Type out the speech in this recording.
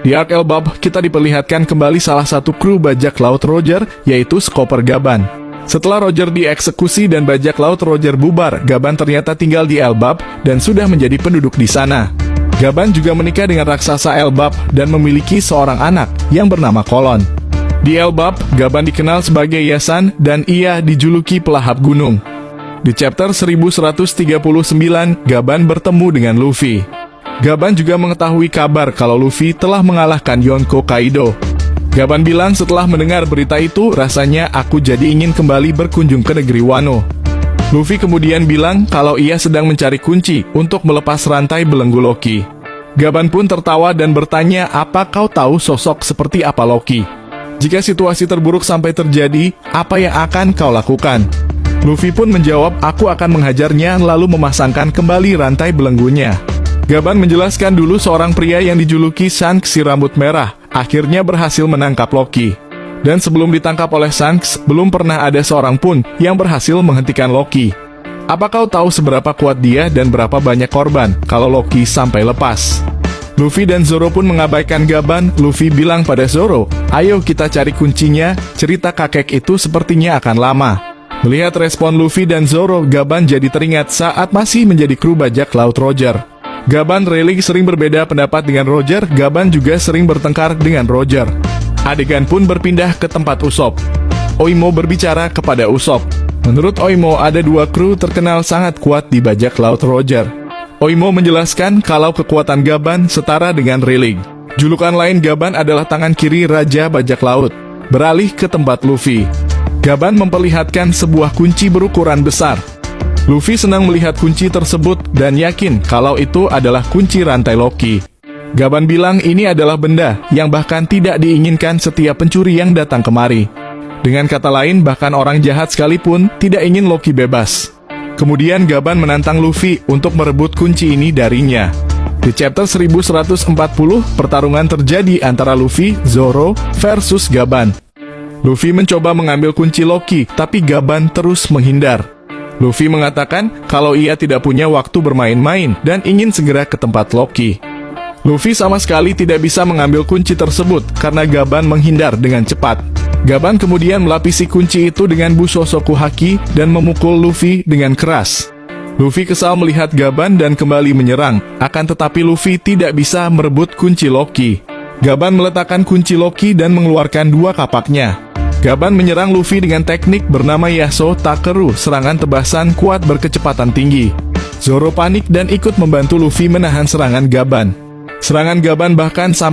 Di arc Elbap, kita diperlihatkan kembali salah satu kru bajak laut Roger, yaitu Skipper Gaban. Setelah Roger dieksekusi dan bajak laut Roger bubar, Gaban ternyata tinggal di Elbap dan sudah menjadi penduduk di sana. Gaban juga menikah dengan raksasa Elbap dan memiliki seorang anak yang bernama Kolon. Di Elbap, Gaban dikenal sebagai Yasan dan ia dijuluki pelahap gunung. Di chapter 1139, Gaban bertemu dengan Luffy. Gaban juga mengetahui kabar kalau Luffy telah mengalahkan Yonko Kaido. Gaban bilang setelah mendengar berita itu, rasanya aku jadi ingin kembali berkunjung ke negeri Wano. Luffy kemudian bilang kalau ia sedang mencari kunci untuk melepas rantai belenggu Loki. Gaban pun tertawa dan bertanya, apa kau tahu sosok seperti apa Loki? Jika situasi terburuk sampai terjadi, apa yang akan kau lakukan? Luffy pun menjawab, aku akan menghajarnya lalu memasangkan kembali rantai belenggunya. Gaban menjelaskan dulu seorang pria yang dijuluki Shanks si rambut merah, akhirnya berhasil menangkap Loki. Dan sebelum ditangkap oleh Shanks, belum pernah ada seorang pun yang berhasil menghentikan Loki. Apa kau tahu seberapa kuat dia dan berapa banyak korban kalau Loki sampai lepas? Luffy dan Zoro pun mengabaikan Gaban. Luffy bilang pada Zoro, ayo kita cari kuncinya, cerita kakek itu sepertinya akan lama. Melihat respon Luffy dan Zoro, Gaban jadi teringat saat masih menjadi kru bajak laut Roger. Gaban Rayleigh sering berbeda pendapat dengan Roger, Gaban juga sering bertengkar dengan Roger. Adegan pun berpindah ke tempat Usopp. Oimo berbicara kepada Usopp. Menurut Oimo, ada dua kru terkenal sangat kuat di bajak laut Roger. Oimo menjelaskan kalau kekuatan Gaban setara dengan Rayleigh. Julukan lain Gaban adalah tangan kiri Raja Bajak Laut. Beralih ke tempat Luffy. Gaban memperlihatkan sebuah kunci berukuran besar. Luffy senang melihat kunci tersebut dan yakin kalau itu adalah kunci rantai Loki. Gaban bilang ini adalah benda yang bahkan tidak diinginkan setiap pencuri yang datang kemari. Dengan kata lain, bahkan orang jahat sekalipun tidak ingin Loki bebas. Kemudian Gaban menantang Luffy untuk merebut kunci ini darinya. Di chapter 1140, pertarungan terjadi antara Luffy, Zoro, versus Gaban. Luffy mencoba mengambil kunci Loki, tapi Gaban terus menghindar. Luffy mengatakan kalau ia tidak punya waktu bermain-main dan ingin segera ke tempat Loki. Luffy sama sekali tidak bisa mengambil kunci tersebut karena Gaban menghindar dengan cepat. Gaban kemudian melapisi kunci itu dengan Busosoku Haki dan memukul Luffy dengan keras. Luffy kesal melihat Gaban dan kembali menyerang, akan tetapi Luffy tidak bisa merebut kunci Loki. Gaban meletakkan kunci Loki dan mengeluarkan dua kapaknya. Gaban menyerang Luffy dengan teknik bernama Yasuo Takeru, serangan tebasan kuat berkecepatan tinggi. Zoro panik dan ikut membantu Luffy menahan serangan Gaban. Serangan Gaban bahkan sampai